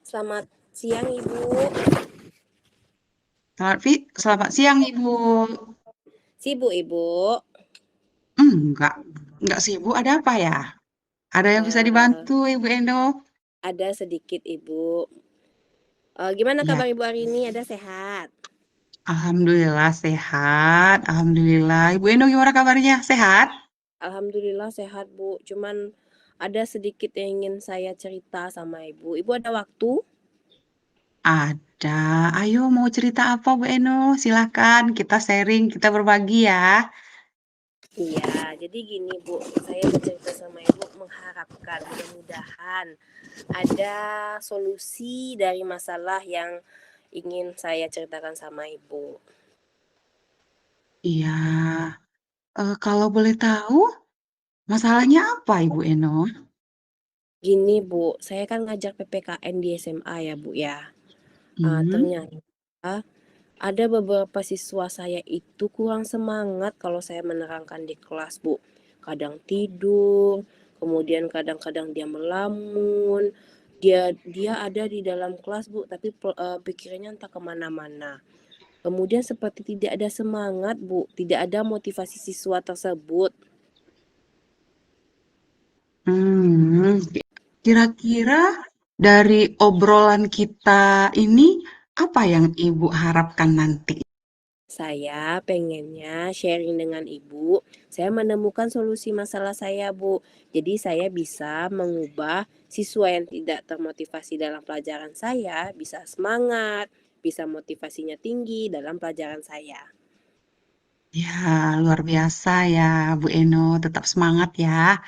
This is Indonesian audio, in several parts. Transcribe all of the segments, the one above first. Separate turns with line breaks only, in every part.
Selamat siang, Ibu.
Selamat siang, Ibu.
Sibuk, Ibu?
Enggak, enggak sibuk. Ada apa ya? Ada yang bisa
Eh,
dibantu, Ibu Eno?
ada sedikit, Ibu. Gimana
Ya,
kabar Ibu hari ini? Ada sehat?
Alhamdulillah sehat. Alhamdulillah. Ibu Eno gimana kabarnya? Sehat?
Alhamdulillah sehat, Bu. Cuman ada sedikit yang ingin saya cerita sama Ibu. Ibu ada waktu?
Ada. Ayo mau cerita apa, Bu Eno? Silakan, kita sharing, kita berbagi ya.
Iya, jadi gini, Bu. Saya bercerita sama Ibu mengharapkan mudah-mudahan ada solusi dari masalah yang ingin saya ceritakan sama Ibu.
Iya. Kalau boleh tahu, masalahnya apa, Ibu Eno?
Gini Bu, saya kan ngajar PPKN di SMA ya Bu ya.
Hmm.
Ternyata ada beberapa siswa saya itu kurang semangat kalau saya menerangkan di kelas Bu. Kadang tidur, kemudian kadang-kadang dia melamun. Dia ada di dalam kelas Bu, tapi pikirannya entah kemana-mana. Kemudian seperti tidak ada semangat Bu, tidak ada motivasi siswa tersebut.
Hmm. Kira-kira dari obrolan kita ini, apa yang Ibu harapkan nanti?
Saya pengennya sharing dengan Ibu, saya menemukan solusi masalah saya, Bu. Jadi saya bisa mengubah siswa yang tidak termotivasi dalam pelajaran saya bisa semangat, bisa motivasinya tinggi dalam pelajaran saya.
Ya, luar biasa ya, Bu Eno. Tetap semangat ya.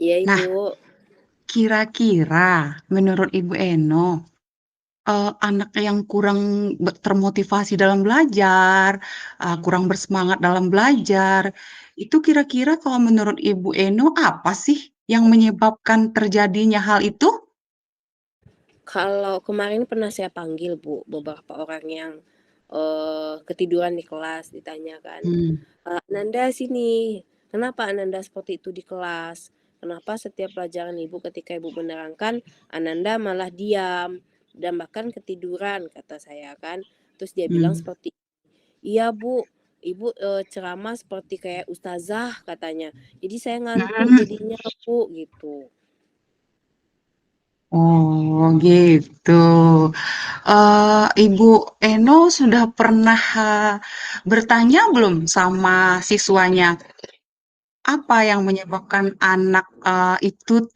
Iya, Ibu.
Nah, kira-kira menurut Ibu Eno, anak yang kurang termotivasi dalam belajar, kurang bersemangat dalam belajar, itu kira-kira kalau menurut Ibu Eno apa sih yang menyebabkan terjadinya hal itu?
Kalau kemarin pernah saya panggil, Bu, beberapa orang yang ketiduran di kelas ditanyakan,
Hmm.
Ananda sini, kenapa Ananda seperti itu di kelas? Kenapa setiap pelajaran Ibu ketika Ibu menerangkan, Ananda malah diam dan bahkan ketiduran, kata saya kan. Terus dia bilang
Hmm.
seperti, iya Bu, Ibu ceramah seperti kayak ustazah katanya. Jadi saya ngantuk
Hmm.
jadinya Bu gitu.
Oh, gitu. Ibu Eno sudah pernah bertanya belum sama siswanya, apa yang menyebabkan anak itu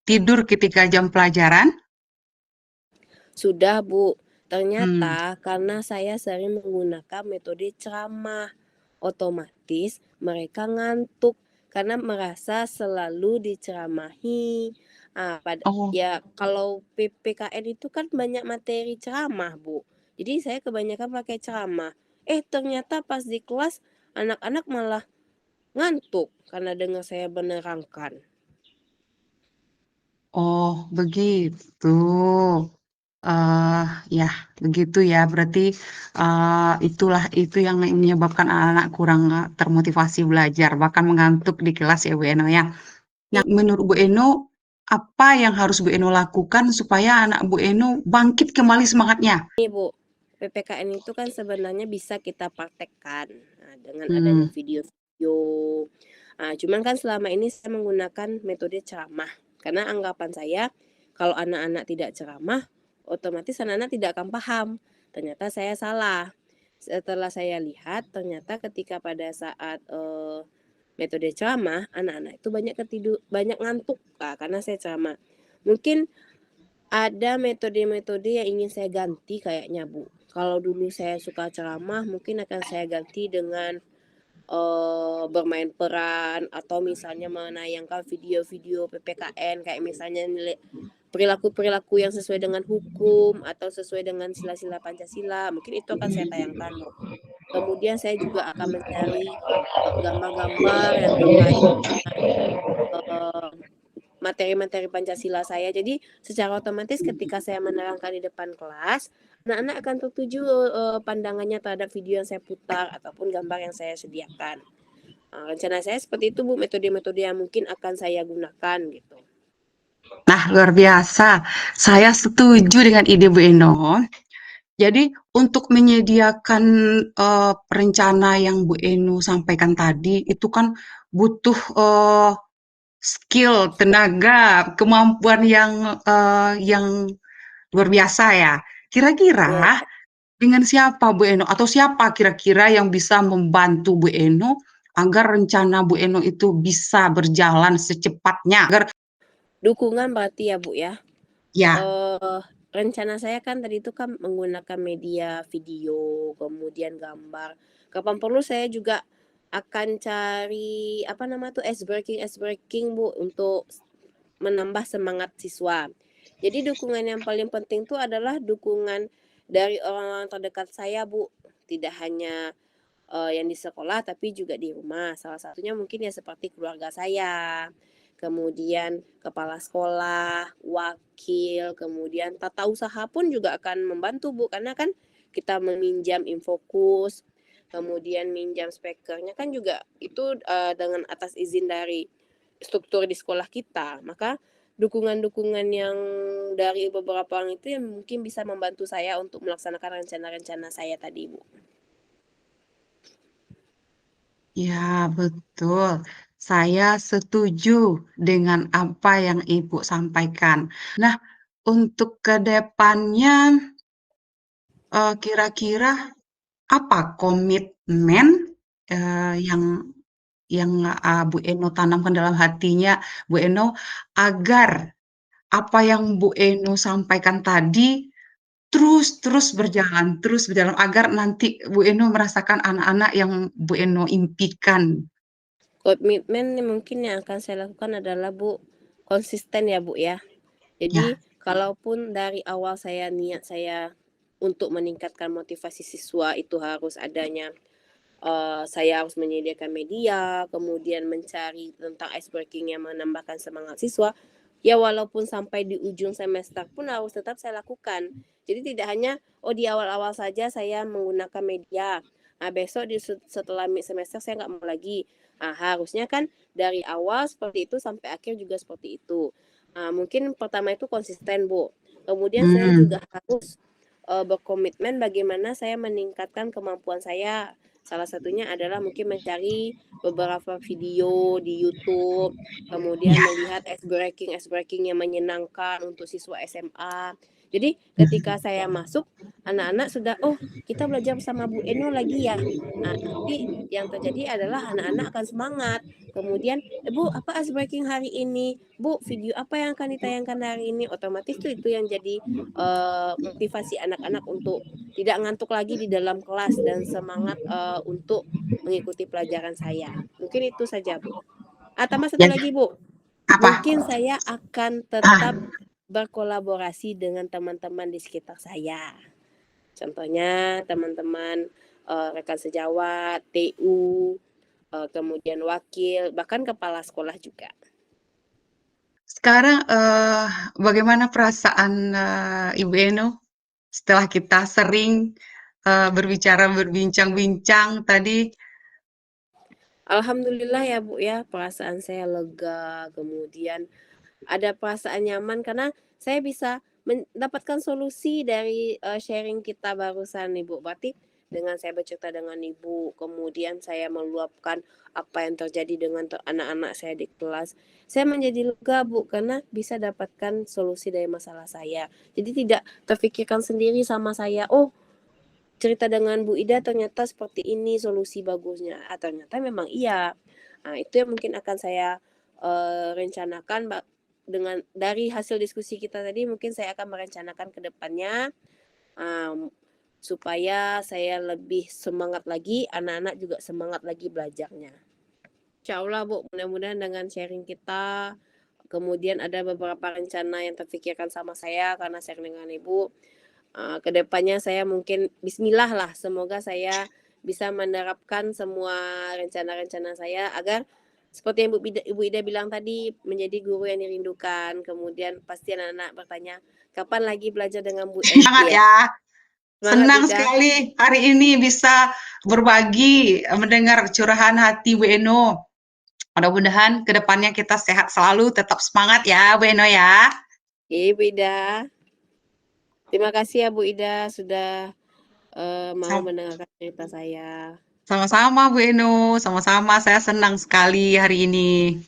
tidur ketika jam pelajaran?
Sudah Bu,
Hmm.
ternyata karena saya sering menggunakan metode ceramah, otomatis mereka ngantuk karena merasa selalu diceramahi.
Oh,
Ya kalau PPKN itu kan banyak materi ceramah Bu. Jadi saya kebanyakan pakai ceramah. Ternyata pas di kelas anak-anak malah ngantuk karena dengar saya menerangkan.
oh, begitu. eh ya, begitu ya. Berarti itulah itu yang menyebabkan anak-anak kurang termotivasi belajar, bahkan mengantuk di kelas ya, Bu Eno ya. Nah, menurut Bu Eno, apa yang harus Bu Eno lakukan supaya anak Bu Eno bangkit kembali semangatnya?
Ini Bu, PPKN itu kan sebenarnya bisa kita praktekkan dengan adanya
Hmm.
video-video. Cuman kan selama ini saya menggunakan metode ceramah. Karena anggapan saya kalau anak-anak tidak ceramah, otomatis anak-anak tidak akan paham. Ternyata saya salah. Setelah saya lihat, ternyata ketika pada saat metode ceramah, anak-anak itu banyak ngantuk karena saya ceramah. Mungkin ada metode-metode yang ingin saya ganti kayaknya Bu. Kalau dulu saya suka ceramah, mungkin akan saya ganti dengan bermain peran atau misalnya menayangkan video-video PPKN kayak misalnya perilaku-perilaku yang sesuai dengan hukum atau sesuai dengan sila-sila Pancasila. Mungkin itu akan saya tayangkan Bu. Kemudian saya juga akan mencari gambar-gambar yang terkait dengan eh, materi-materi Pancasila saya. Jadi secara otomatis ketika saya menerangkan di depan kelas, anak-anak akan tertuju pandangannya terhadap video yang saya putar ataupun gambar yang saya sediakan. Rencana saya seperti itu Bu, metode-metode yang mungkin akan saya gunakan gitu.
Nah, luar biasa. Saya setuju dengan ide Bu Eno. Jadi untuk menyediakan rencana yang Bu Eno sampaikan tadi itu kan butuh skill, tenaga, kemampuan yang luar biasa ya.
Ya,
Kira-kira dengan siapa Bu Eno atau siapa kira-kira yang bisa membantu Bu Eno agar rencana Bu Eno itu bisa berjalan secepatnya agar
dukungan berarti ya Bu ya.
ya,
eh Rencana saya kan tadi itu kan menggunakan media video, kemudian gambar. Kapan perlu saya juga akan cari apa nama tuh ice breaking Bu untuk menambah semangat siswa. Jadi dukungan yang paling penting tuh adalah dukungan dari orang-orang terdekat saya Bu. Tidak hanya yang di sekolah tapi juga di rumah. Salah satunya mungkin ya seperti keluarga saya, kemudian kepala sekolah, wakil, kemudian tata usaha pun juga akan membantu Bu karena kan kita meminjam infokus, kemudian minjam speakernya kan juga itu dengan atas izin dari struktur di sekolah kita. Maka dukungan-dukungan yang dari beberapa orang itu yang mungkin bisa membantu saya untuk melaksanakan rencana-rencana saya tadi, Bu.
ya betul. Saya setuju dengan apa yang Ibu sampaikan. Nah, untuk ke depannya kira-kira apa komitmen yang Bu Eno tanamkan dalam hatinya Bu Eno agar apa yang Bu Eno sampaikan tadi terus berjalan agar nanti Bu Eno merasakan anak-anak yang Bu Eno impikan.
Komitmen mungkin yang akan saya lakukan adalah Bu, konsisten ya Bu ya. Jadi
Ya,
kalaupun dari awal saya niat saya untuk meningkatkan motivasi siswa itu harus adanya saya harus menyediakan media, kemudian mencari tentang ice breaking yang menambahkan semangat siswa. Ya walaupun sampai di ujung semester pun harus tetap saya lakukan. Jadi tidak hanya oh di awal-awal saja saya menggunakan media. Nah, besok setelah semester saya nggak mau lagi. Nah, harusnya kan dari awal seperti itu sampai akhir juga seperti itu. Nah, mungkin pertama itu konsisten, Bu. Kemudian saya
hmm,
juga harus berkomitmen bagaimana saya meningkatkan kemampuan saya. Salah satunya adalah mungkin mencari beberapa video di YouTube, kemudian
ya,
melihat ice breaking yang menyenangkan untuk siswa SMA. Jadi ketika
hmm,
saya masuk, anak-anak sudah, oh kita belajar bersama Bu Eno lagi ya. Nah, nanti yang terjadi adalah anak-anak akan semangat. Kemudian, Bu, apa ice breaking hari ini? Bu, video apa yang akan ditayangkan hari ini? Otomatis itu yang jadi motivasi anak-anak untuk tidak ngantuk lagi di dalam kelas dan semangat untuk mengikuti pelajaran saya. Mungkin itu saja, Bu. Tambah satu
ya,
lagi, Bu.
apa?
Mungkin saya akan tetap
Ah,
berkolaborasi dengan teman-teman di sekitar saya. Contohnya teman-teman rekan sejawat, TU, kemudian wakil, bahkan kepala sekolah juga.
sekarang bagaimana perasaan Ibu Eno setelah kita sering berbincang-bincang tadi?
Alhamdulillah ya Bu ya, perasaan saya lega, kemudian ada perasaan nyaman karena saya bisa mendapatkan solusi dari sharing kita barusan nih Bu. Berarti dengan saya bercerita dengan Ibu, kemudian saya meluapkan apa yang terjadi dengan anak-anak saya di kelas, saya menjadi lega Bu karena bisa dapatkan solusi dari masalah saya. Jadi tidak terfikirkan sendiri sama saya, oh cerita dengan Bu Ida ternyata seperti ini solusi bagusnya. Ternyata memang iya. Nah, itu yang mungkin akan saya rencanakan dengan dari hasil diskusi kita tadi mungkin saya akan merencanakan ke depannya um, supaya saya lebih semangat lagi, anak-anak juga semangat lagi belajarnya. Insya Allah Bu, mudah-mudahan dengan sharing kita kemudian ada beberapa rencana yang terpikirkan sama saya karena sharing dengan Ibu. Kedepannya saya mungkin Bismillah lah, semoga saya bisa menerapkan semua rencana-rencana saya agar seperti yang Ibu Ida bilang tadi menjadi guru yang dirindukan. Kemudian pasti anak-anak bertanya kapan lagi belajar dengan Bu En.
Semangat
Iya,
ya.
semangat
Senang
Ida.
sekali hari ini bisa berbagi, mendengar curahan hati Bu Eno. Mudah-mudahan ke depannya kita sehat selalu, tetap semangat ya, Bu Eno ya.
Iya, Bu Ida. Terima kasih ya Bu Ida sudah mau
Sam-
mendengarkan cerita saya.
Sama-sama Bu Eno, sama-sama saya senang sekali hari ini.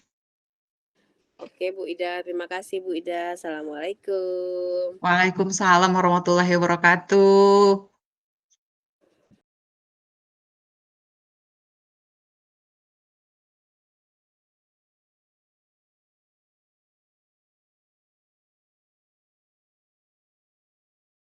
Oke Bu Ida, terima kasih Bu Ida. Assalamualaikum.
Waalaikumsalam warahmatullahi wabarakatuh.